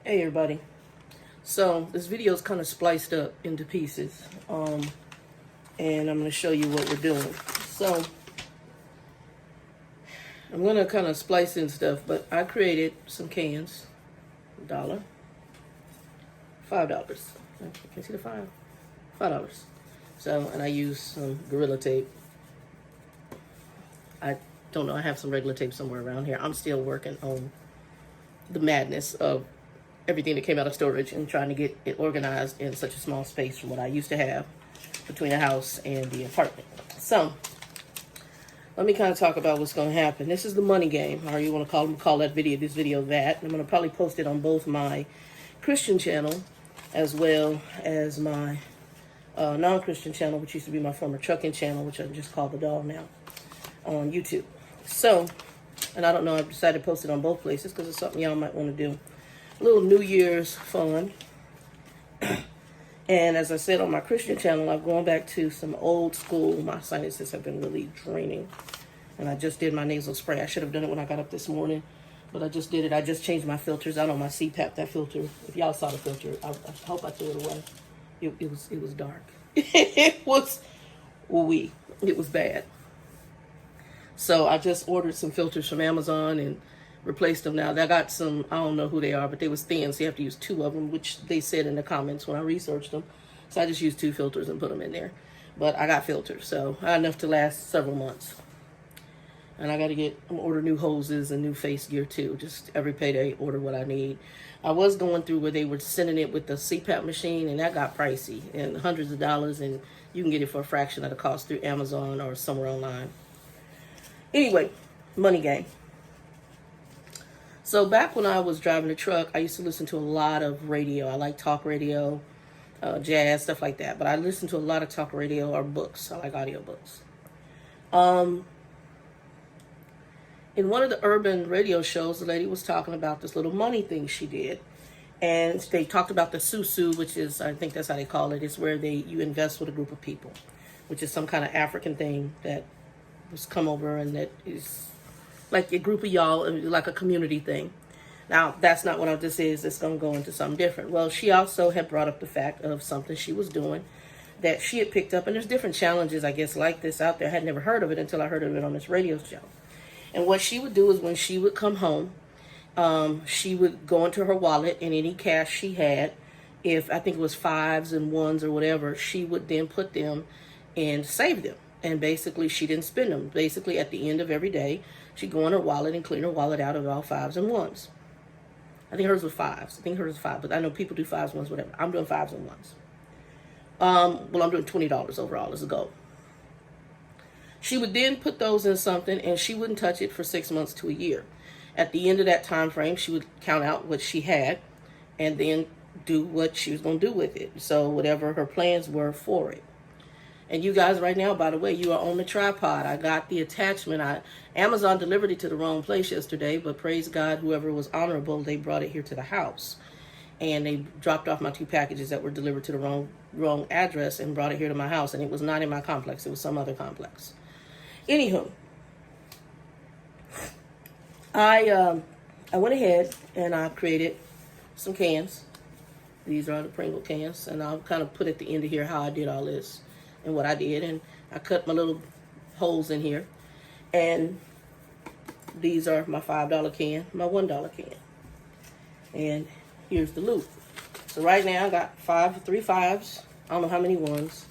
Hey everybody. So this video is kind of spliced up into pieces, and I'm going to show you what we're doing. So I'm going to kind of splice in stuff, but I created some cans. $1, $5. Can you see the $5? $5. So, and I use some Gorilla Tape. I don't know, I have some regular tape somewhere around here. I'm still working on the madness of everything that came out of storage and trying to get it organized in such a small space from what I used to have between the house and the apartment. So let me kind of talk about what's going to happen. This is the money game, or you want to call this video that. I'm going to probably post it on both my Christian channel as well as my non-Christian channel, which used to be my former trucking channel, which I just call The Dog now, on YouTube. So, and I don't know, I've decided to post it on both places because it's something y'all might want to do. A little New Year's fun. And as I said on my Christian channel, I'm going back to some old school. My sinuses have been really draining. And I just did my nasal spray. I should have done it when I got up this morning, but I just did it. I just changed my filters out on my CPAP. That filter, if y'all saw the filter, I hope I threw it away. It was dark. It was bad. So I just ordered some filters from Amazon and replaced them now. I got some, I don't know who they are, but they was thin, so you have to use 2 of them, which they said in the comments when I researched them. So I just used 2 filters and put them in there. But I got filters, so I got enough to last several months. And I got to order new hoses and new face gear too. Just every payday, order what I need. I was going through where they were sending it with the CPAP machine, and that got pricey, and hundreds of dollars, and you can get it for a fraction of the cost through Amazon or somewhere online. Anyway, money game. So back when I was driving the truck, I used to listen to a lot of radio. I like talk radio, jazz, stuff like that. But I listened to a lot of talk radio or books. I like audiobooks. In one of the urban radio shows, the lady was talking about this little money thing she did. And they talked about the susu, which is, I think that's how they call it. It's where you invest with a group of people, which is some kind of African thing that was come over, and that is like a group of y'all, like a community thing. Now, that's not what this is. It's going to go into something different. Well, she also had brought up the fact of something she was doing that she had picked up. And there's different challenges, I guess, like this out there. I had never heard of it until I heard of it on this radio show. And what she would do is when she would come home, she would go into her wallet, and any cash she had, if I think it was 5s and 1s or whatever, she would then put them and save them. And basically, she didn't spend them. Basically, at the end of every day, she'd go in her wallet and clean her wallet out of all 5s and 1s. I think hers was 5. But I know people do 5s, 1s, whatever. I'm doing 5s and 1s. Well, I'm doing $20 overall as a goal. She would then put those in something, and she wouldn't touch it for 6 months to a year. At the end of that time frame, she would count out what she had and then do what she was going to do with it. So whatever her plans were for it. And you guys right now, by the way, you are on the tripod. I got the attachment. Amazon delivered it to the wrong place yesterday, but praise God, whoever was honorable, they brought it here to the house. And they dropped off my 2 packages that were delivered to the wrong address and brought it here to my house. And it was not in my complex. It was some other complex. Anywho, I went ahead and I created some cans. These are the Pringle cans. And I'll kind of put at the end of here how I did all this and what I did. And I cut my little holes in here. And these are my $5 can, my $1 can. And here's the loop. So right now I got 3 5s. I don't know how many 1s.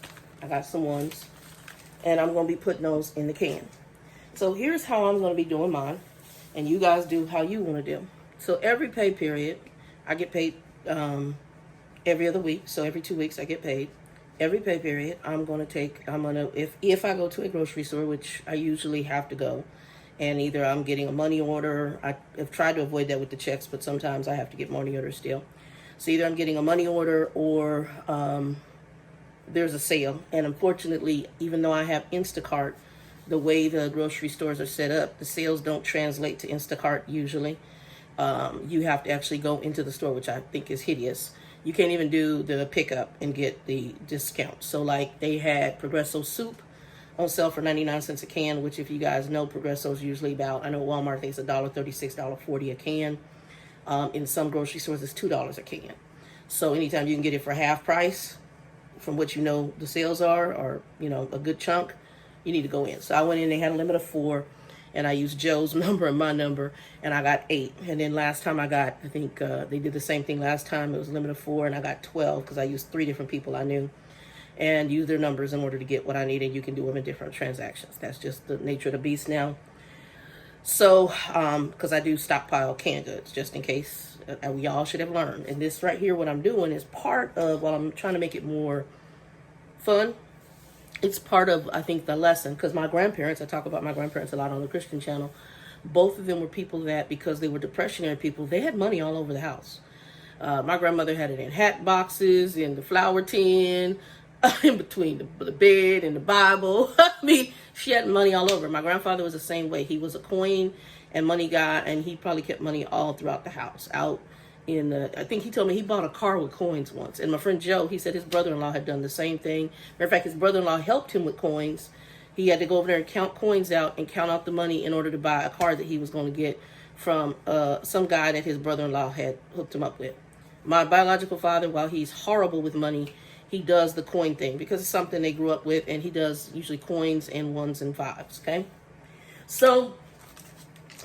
I got some 1s. And I'm going to be putting those in the can. So here's how I'm going to be doing mine. And you guys do how you want to do. So every pay period, I get paid every other week. So every 2 weeks I get paid. Every pay period, if I go to a grocery store, which I usually have to go, and either I'm getting a money order. I've tried to avoid that with the checks, but sometimes I have to get money orders still. So either I'm getting a money order or there's a sale. And unfortunately, even though I have Instacart, the way the grocery stores are set up, the sales don't translate to Instacart usually. You have to actually go into the store, which I think is hideous. You can't even do the pickup and get the discount. So like they had Progresso soup on sale for 99 cents a can, which if you guys know, Progresso is usually about, I know Walmart thinks $1.36, $1.40 a can. In some grocery stores, it's $2 a can. So anytime you can get it for half price from what you know the sales are, or, you know, a good chunk, you need to go in. So I went in, they had a limit of 4, and I used Joe's number and my number, and I got 8. And then last time I think they did the same thing last time. It was a limit of 4, and I got 12 because I used 3 different people I knew and use their numbers in order to get what I needed. You can do them in different transactions. That's just the nature of the beast now. So, because I do stockpile canned goods just in case. We all should have learned. And this right here, what I'm doing is part of, while I'm trying to make it more fun, it's part of, I think, the lesson. Because my grandparents, I talk about my grandparents a lot on the Christian channel. Both of them were people that, because they were depressionary people, they had money all over the house. My grandmother had it in hat boxes, in the flower tin, in between the bed and the Bible. I mean, she had money all over. My grandfather was the same way. He was a coin and money guy, and he probably kept money all throughout the house. Out in the, I think he told me he bought a car with coins once. And my friend Joe, he said his brother-in-law had done the same thing. Matter of fact, his brother-in-law helped him with coins. He had to go over there and count coins out and count out the money in order to buy a car that he was going to get from some guy that his brother-in-law had hooked him up with. My biological father, while he's horrible with money, he does the coin thing because it's something they grew up with, and he does usually coins and 1s and 5s, okay? So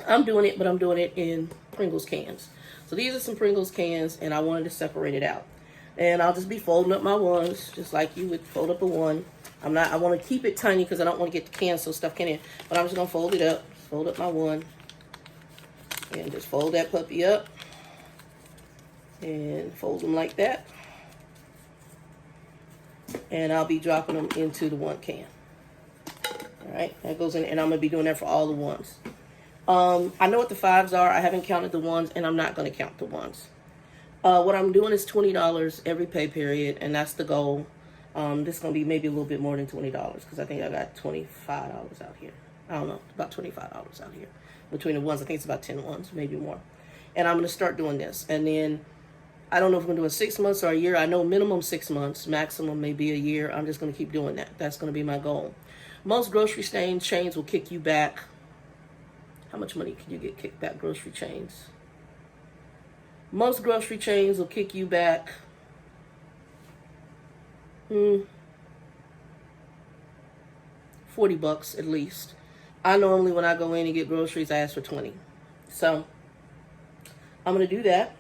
I'm doing it, but I'm doing it in Pringles cans. So these are some Pringles cans, and I wanted to separate it out. And I'll just be folding up my 1s, just like you would fold up a 1. I want to keep it tiny because I don't want to get the cans so stuff can in. But I'm just going to fold it up, fold up my 1, and just fold that puppy up, and fold them like that. And I'll be dropping them into the 1 can. All right, that goes in, and I'm going to be doing that for all the 1s. I know what the 5s are. I haven't counted the 1s, and I'm not going to count the 1s. What I'm doing is $20 every pay period, and that's the goal. This is going to be maybe a little bit more than $20 because I think I got $25 out here. I don't know, about $25 out here. Between the 1s, I think it's about 10 1s, maybe more. And I'm going to start doing this. And then I don't know if I'm going to do it 6 months or a year. I know minimum 6 months, maximum maybe a year. I'm just going to keep doing that. That's going to be my goal. Most grocery chains will kick you back. How much money can you get kicked back, grocery chains? Most grocery chains will kick you back $40 at least. I normally, when I go in and get groceries, I ask for 20. So I'm going to do that.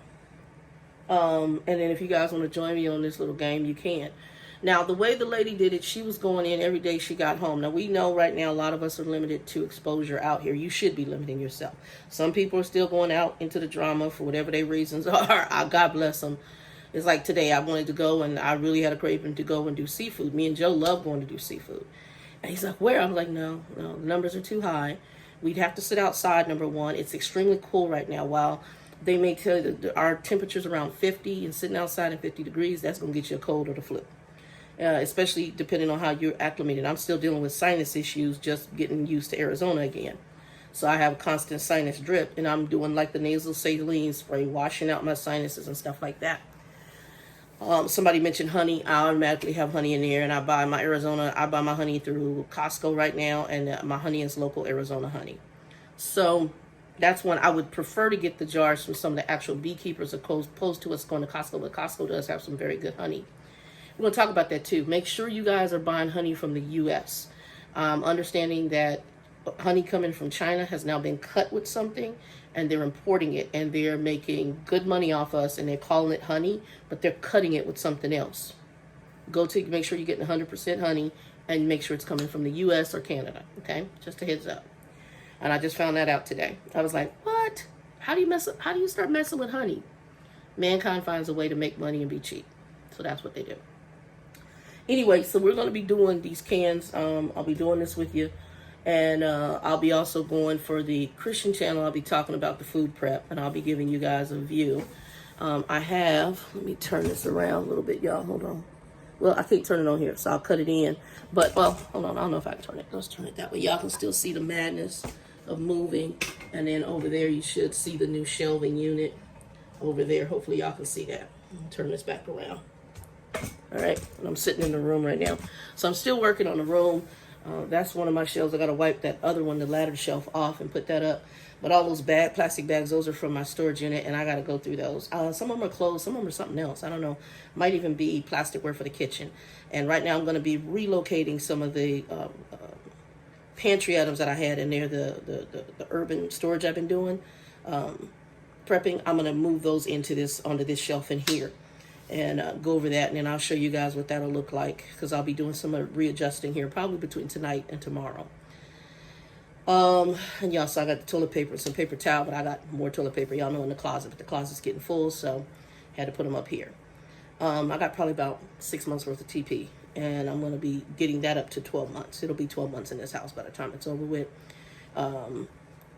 And then if you guys want to join me on this little game, you can. Now, the way the lady did it, she was going in every day she got home. Now, we know right now a lot of us are limited to exposure out here. You should be limiting yourself. Some people are still going out into the drama for whatever their reasons are. God bless them. It's like today, I wanted to go, and I really had a craving to go and do seafood. Me and Joe love going to do seafood. And he's like, where? I'm like, no, the numbers are too high. We'd have to sit outside, number one. It's extremely cool right now. While they may tell you that our temperature's around 50, and sitting outside at 50 degrees, that's going to get you a cold or the flu. Especially depending on how you're acclimated. I'm still dealing with sinus issues, just getting used to Arizona again. So I have a constant sinus drip, and I'm doing like the nasal saline spray, washing out my sinuses and stuff like that. Somebody mentioned honey. I automatically have honey in there, and I buy my honey through Costco right now, and my honey is local Arizona honey. So that's one. I would prefer to get the jars from some of the actual beekeepers opposed to us going to Costco, but Costco does have some very good honey. We're going to talk about that too. Make sure you guys are buying honey from the U.S. Understanding that honey coming from China has now been cut with something, and they're importing it, and they're making good money off us, and they're calling it honey, but they're cutting it with something else. Make sure you're getting 100% honey, and make sure it's coming from the U.S. or Canada, okay? Just a heads up. And I just found that out today. I was like, what? How do you start messing with honey? Mankind finds a way to make money and be cheap. So that's what they do. Anyway, so we're going to be doing these cans. I'll be doing this with you. And I'll be also going for the Christian channel. I'll be talking about the food prep, and I'll be giving you guys a view. Let me turn this around a little bit, y'all. Hold on. Well, I can't turn it on here, so I'll cut it in. But, well, hold on. I don't know if I can turn it. Let's turn it that way. Y'all can still see the madness of moving. And then over there, you should see the new shelving unit over there. Hopefully, y'all can see that. Turn this back around. All right, and I'm sitting in the room right now. So I'm still working on the room. That's one of my shelves. I got to wipe that other one, the ladder shelf, off and put that up. But all those plastic bags, those are from my storage unit, and I got to go through those. Some of them are clothes, some of them are something else. I don't know. Might even be plasticware for the kitchen. And right now I'm going to be relocating some of the pantry items that I had in there, the urban storage I've been doing, prepping. I'm going to move those onto this shelf in here and go over that. And then I'll show you guys what that'll look like, because I'll be doing some readjusting here probably between tonight and tomorrow. And y'all, so I got the toilet paper and some paper towel, but I got more toilet paper, y'all know, in the closet, but the closet's getting full, so had to put them up here. I got probably about 6 months worth of TP, and I'm going to be getting that up to 12 months. It'll be 12 months in this house by the time it's over with.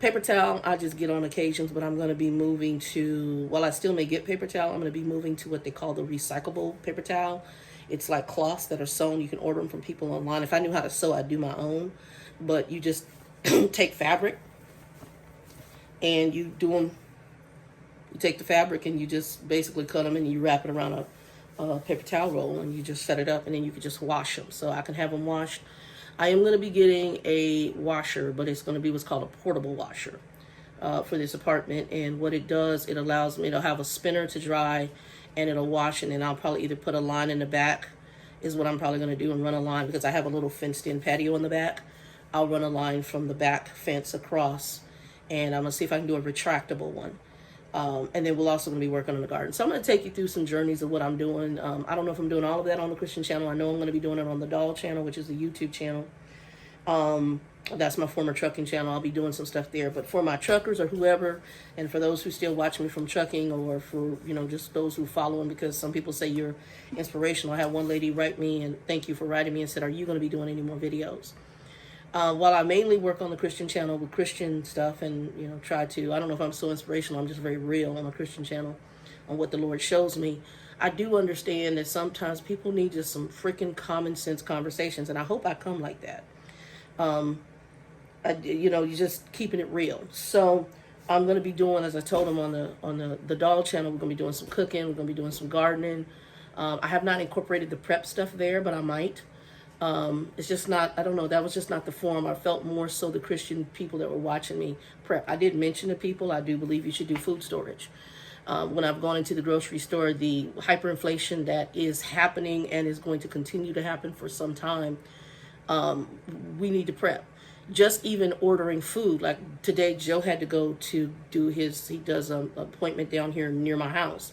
Paper towel, I just get on occasions, but I'm going to be moving to, while I still may get paper towel, I'm going to be moving to what they call the recyclable paper towel. It's like cloths that are sewn. You can order them from people online. If I knew how to sew, I'd do my own, but you just take fabric and you take the fabric and you just basically cut them and you wrap it around a paper towel roll and you just set it up, and then you can just wash them. So I can have them washed. I am going to be getting a washer, but it's going to be what's called a portable washer for this apartment. And what it does, it allows me to have a spinner to dry, and it'll wash, and then I'll probably either put a line in the back, is what I'm probably going to do, and run a line, because I have a little fenced in patio in the back. I'll run a line from the back fence across, and I'm going to see if I can do a retractable one. And then we'll also going to be working on the garden. So I'm going to take you through some journeys of what I'm doing. I don't know if I'm doing all of that on the Christian channel. I know I'm going to be doing it on the Doll channel, which is the YouTube channel. That's my former trucking channel. I'll be doing some stuff there. But for my truckers or whoever, and for those who still watch me from trucking, or for, just those who follow them, because some people say you're inspirational. I had one lady write me, and thank you for writing me, and said, are you going to be doing any more videos? While I mainly work on the Christian channel with Christian stuff, and try to, I don't know if I'm so inspirational, I'm just very real on the Christian channel on what the Lord shows me. I do understand that sometimes people need just some freaking common sense conversations, and I hope I come like that. You're just keeping it real. So I'm going to be doing, as I told them on the Doll channel, we're going to be doing some cooking, we're going to be doing some gardening. I have not incorporated the prep stuff there, but I might. It's just not, I don't know, that was just not the form. I felt more so the Christian people that were watching me prep. I did mention to people, I do believe you should do food storage. When I've gone into the grocery store, the hyperinflation that is happening and is going to continue to happen for some time, we need to prep. Just even ordering food, like today Joe had to go to do he does an appointment down here near my house.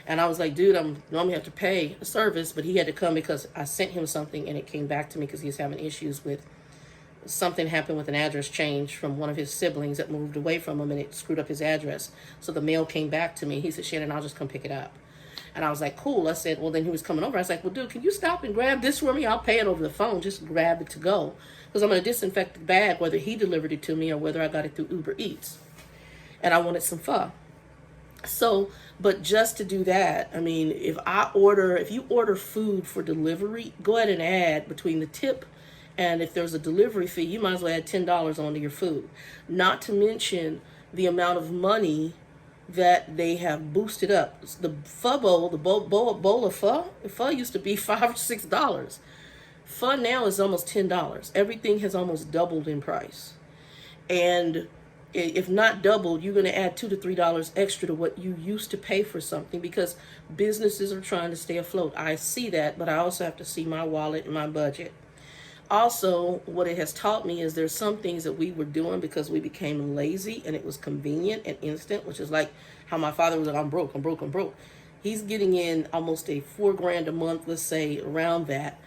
And I was like, dude, I'm normally have to pay a service, but he had to come because I sent him something and it came back to me because he's having issues with something happened with an address change from one of his siblings that moved away from him, and it screwed up his address. So the mail came back to me. He said, Shannon, I'll just come pick it up. And I was like, cool. I said, well, then he was coming over. I was like, well, dude, can you stop and grab this for me? I'll pay it over the phone. Just grab it to go. Because I'm going to disinfect the bag, whether he delivered it to me or whether I got it through Uber Eats. And I wanted some pho. So, but just to do that, I mean, if you order food for delivery, go ahead and add between the tip and if there's a delivery fee, you might as well add $10 onto your food. Not to mention the amount of money that they have boosted up. The pho bowl, bowl of pho used to be $5 or $6. Pho now is almost $10. Everything has almost doubled in price. And if not doubled, you're going to add $2 to $3 extra to what you used to pay for something, because businesses are trying to stay afloat. I see that, but I also have to see my wallet and my budget. Also, what it has taught me is there's some things that we were doing because we became lazy and it was convenient and instant, which is like how my father was like, I'm broke. He's getting in almost a $4,000 a month, let's say around that,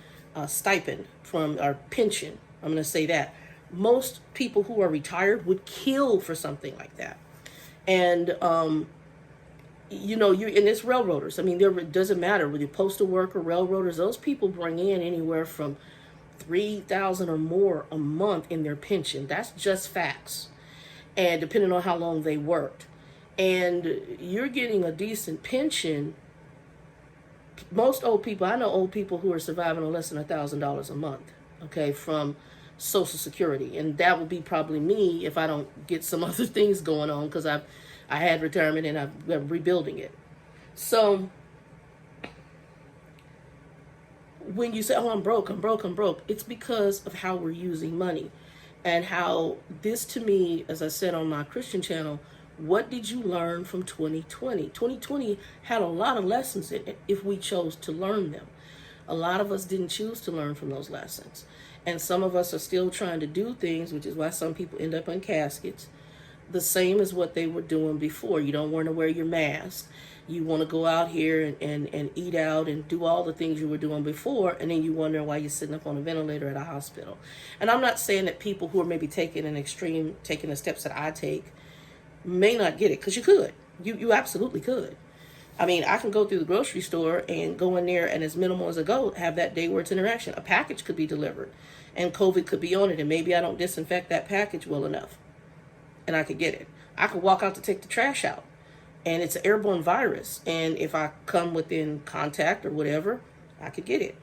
stipend from our pension. I'm going to say that. Most people who are retired would kill for something like that. And, and it's railroaders. I mean, it doesn't matter whether you're postal worker, railroaders, those people bring in anywhere from $3,000 or more a month in their pension. That's just facts. And depending on how long they worked. And you're getting a decent pension. Most old people, I know old people who are surviving on less than $1,000 a month, okay, from Social Security. And that would be probably me if I don't get some other things going on, because I had retirement and I'm rebuilding it. So when you say, oh, I'm broke, it's because of how we're using money. And how this, to me, as I said on my Christian channel, what did you learn from 2020? 2020 had a lot of lessons in it if we chose to learn them. A lot of us didn't choose to learn from those lessons. And some of us are still trying to do things, which is why some people end up in caskets, the same as what they were doing before. You don't want to wear your mask. You want to go out here and eat out and do all the things you were doing before, and then you wonder why you're sitting up on a ventilator at a hospital. And I'm not saying that people who are maybe taking the steps that I take may not get it, because you could. You absolutely could. I mean, I can go through the grocery store and go in there, and as minimal as I go, have that day where it's interaction. A package could be delivered, and COVID could be on it, and maybe I don't disinfect that package well enough, and I could get it. I could walk out to take the trash out, and it's an airborne virus, and if I come within contact or whatever, I could get it.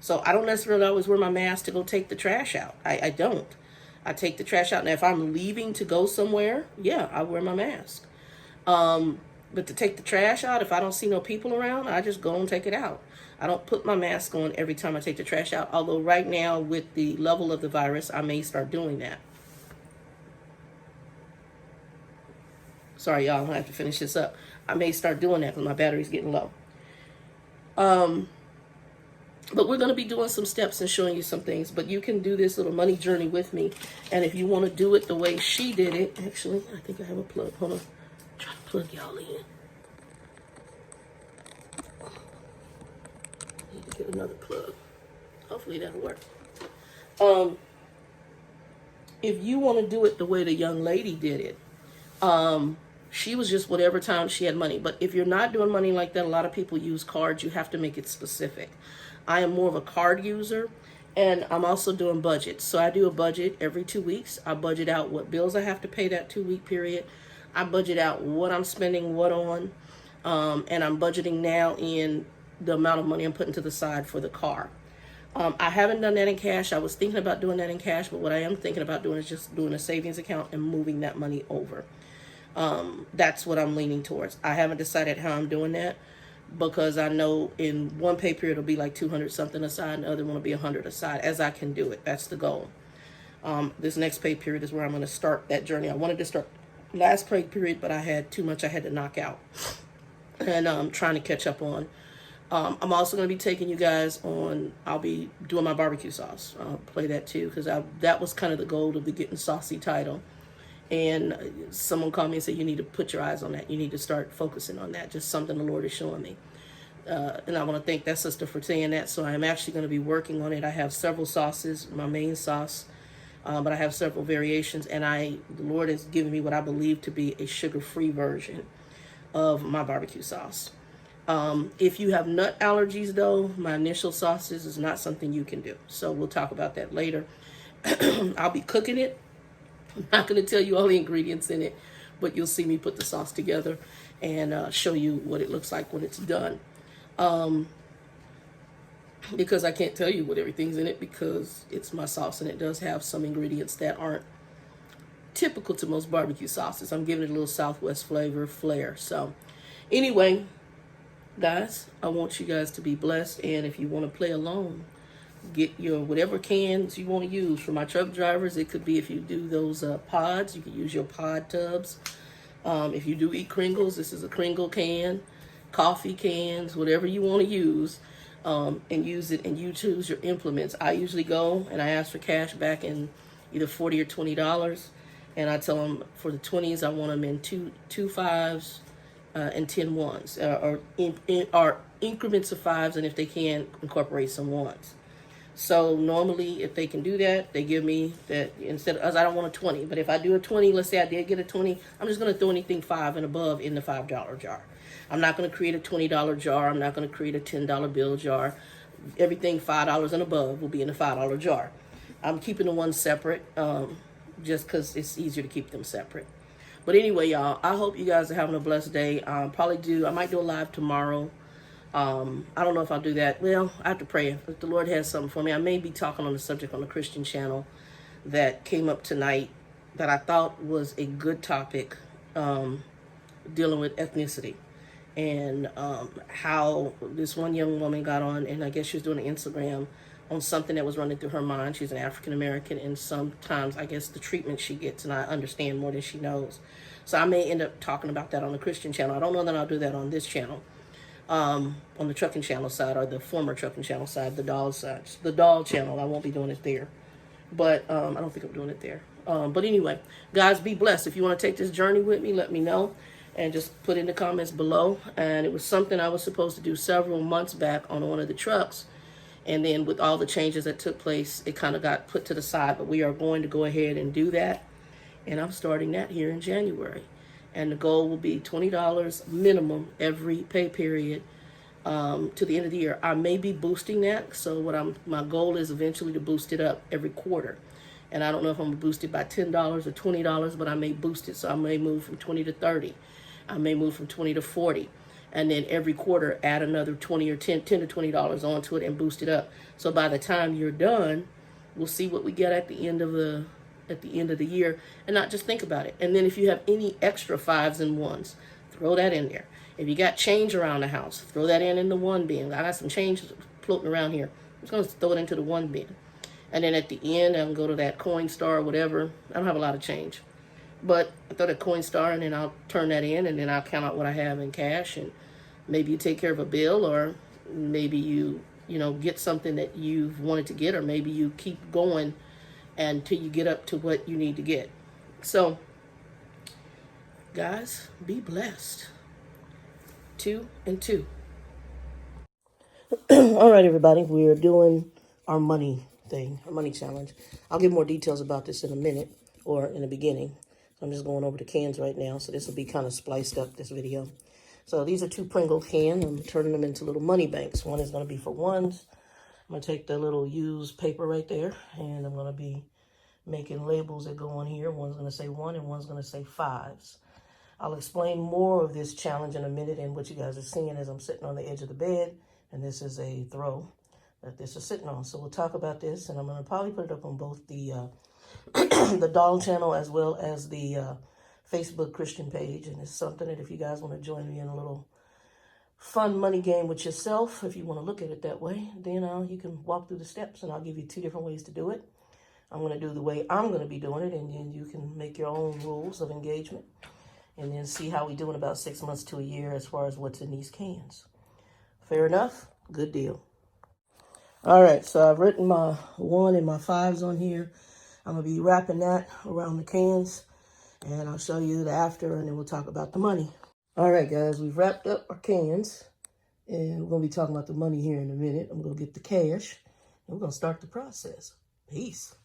So I don't necessarily always wear my mask to go take the trash out. I don't. I take the trash out. Now, if I'm leaving to go somewhere, yeah, I wear my mask. But to take the trash out, if I don't see no people around, I just go and take it out. I don't put my mask on every time I take the trash out, although right now with the level of the virus, I may start doing that. Sorry, y'all, I have to finish this up. I may start doing that because my battery's getting low. But we're going to be doing some steps and showing you some things. But you can do this little money journey with me. And if you want to do it the way she did it, actually, I think I have a plug. Hold on. Try to plug y'all in. Need to get another plug. Hopefully that'll work. If you want to do it the way the young lady did it, she was just whatever time she had money. But if you're not doing money like that, a lot of people use cards. You have to make it specific. I am more of a card user, and I'm also doing budgets. So I do a budget every 2 weeks. I budget out what bills I have to pay that 2-week period. I budget out what I'm spending what on, and I'm budgeting now in the amount of money I'm putting to the side for the car. I haven't done that in cash. I was thinking about doing that in cash, but what I am thinking about doing is just doing a savings account and moving that money over. That's what I'm leaning towards. I haven't decided how I'm doing that, because I know in one pay period it'll be like 200 something aside, and the other one will be 100 aside, as I can do it. That's the goal. This next pay period is where I'm going to start that journey. I wanted to start last pay period, but I had too much I had to knock out, and I'm trying to catch up on. I'm also going to be taking you guys on, I'll be doing my barbecue sauce. I'll play that too, because that was kind of the goal of the Getting Saucy title. And someone called me and said, you need to put your eyes on that. You need to start focusing on that. Just something the Lord is showing me. And I want to thank that sister for saying that. So I'm actually going to be working on it. I have several sauces, my main sauce, but I have several variations. And the Lord has given me what I believe to be a sugar-free version of my barbecue sauce. If you have nut allergies, though, my initial sauces is not something you can do. So we'll talk about that later. I'll be cooking it. I'm not going to tell you all the ingredients in it, but you'll see me put the sauce together and show you what it looks like when it's done. Because I can't tell you what everything's in it, because it's my sauce, and it does have some ingredients that aren't typical to most barbecue sauces. I'm giving it a little Southwest flair. So anyway, guys, I want you guys to be blessed, and if you want to play along, get your whatever cans you want to use. For my truck drivers, it could be, if you do those pods, you could use your pod tubs. If you do eat Kringles, this is a Kringle can. Coffee cans, whatever you want to use, and use it, and you choose your implements. I usually go and I ask for cash back in either $40 or $20, and I tell them for the 20s I want them in two fives and 10 ones, or increments of fives, and if they can, incorporate some ones. So normally, if they can do that, they give me that instead of, I don't want a 20, but if I do a 20, let's say I did get a 20, I'm just going to throw anything 5 and above in the $5 jar. I'm not going to create a $20 jar. I'm not going to create a $10 bill jar. Everything $5 and above will be in the $5 jar. I'm keeping the ones separate, just because it's easier to keep them separate. But anyway, y'all, I hope you guys are having a blessed day. I might do a live tomorrow. I don't know if I'll do that. Well, I have to pray. If the Lord has something for me, I may be talking on the subject on the Christian channel that came up tonight that I thought was a good topic, dealing with ethnicity, and how this one young woman got on, and I guess she was doing an Instagram on something that was running through her mind. She's an African American, and sometimes I guess the treatment she gets, and I understand more than she knows. So I may end up talking about that on the Christian channel. I don't know that I'll do that on this channel, on the trucking channel side, or the former trucking channel side, the doll side, the doll channel. I won't be doing it there, but I don't think I'm doing it there. But anyway, guys, be blessed. If you want to take this journey with me, let me know, and just put in the comments below. And it was something I was supposed to do several months back on one of the trucks. And then with all the changes that took place, it kind of got put to the side. But we are going to go ahead and do that. And I'm starting that here in January. And the goal will be $20 minimum every pay period to the end of the year. I may be boosting that. So my goal is eventually to boost it up every quarter. And I don't know if I'm going to boost it by $10 or $20, but I may boost it. So I may move from 20 to 30. I may move from 20 to 40. And then every quarter add another 20 or 10 to $20 onto it and boost it up. So by the time you're done, we'll see what we get at the end of the year, and not just think about it. And then if you have any extra 5s and 1s, throw that in there. If you got change around the house, throw that in the 1 bin. I got some change floating around here. I'm just going to throw it into the 1 bin. And then at the end, I can go to that Coinstar or whatever. I don't have a lot of change, but I throw that Coinstar, and then I'll turn that in, and then I'll count out what I have in cash. And maybe you take care of a bill, or maybe you get something that you've wanted to get, or maybe you keep going until you get up to what you need to get. So, guys, be blessed. 2 and 2. All right, everybody, we are doing our money thing, our money challenge. I'll give more details about this in a minute, or in the beginning. So I'm just going over the cans right now, so this will be kind of spliced up, this video. So these are 2 Pringle cans. I'm turning them into little money banks. One is going to be for 1s. I'm going to take the little used paper right there, and I'm going to be making labels that go on here. One's going to say 1 and one's going to say 5s. I'll explain more of this challenge in a minute, and what you guys are seeing as I'm sitting on the edge of the bed, and this is a throw that this is sitting on. So we'll talk about this, and I'm going to probably put it up on both the the doll channel as well as the Facebook Christian page. And it's something that if you guys want to join me in a little fun money game with yourself, if you want to look at it that way, then you can walk through the steps, and I'll give you 2 different ways to do it. I'm going to do the way I'm going to be doing it, and then you can make your own rules of engagement, and then see how we do in about 6 months to a year as far as what's in these cans. Fair enough? Good deal. All right, so I've written my 1 and my 5s on here. I'm going to be wrapping that around the cans, and I'll show you the after, and then we'll talk about the money. All right, guys, we've wrapped up our cans, and we're going to be talking about the money here in a minute. I'm going to get the cash, and we're going to start the process. Peace.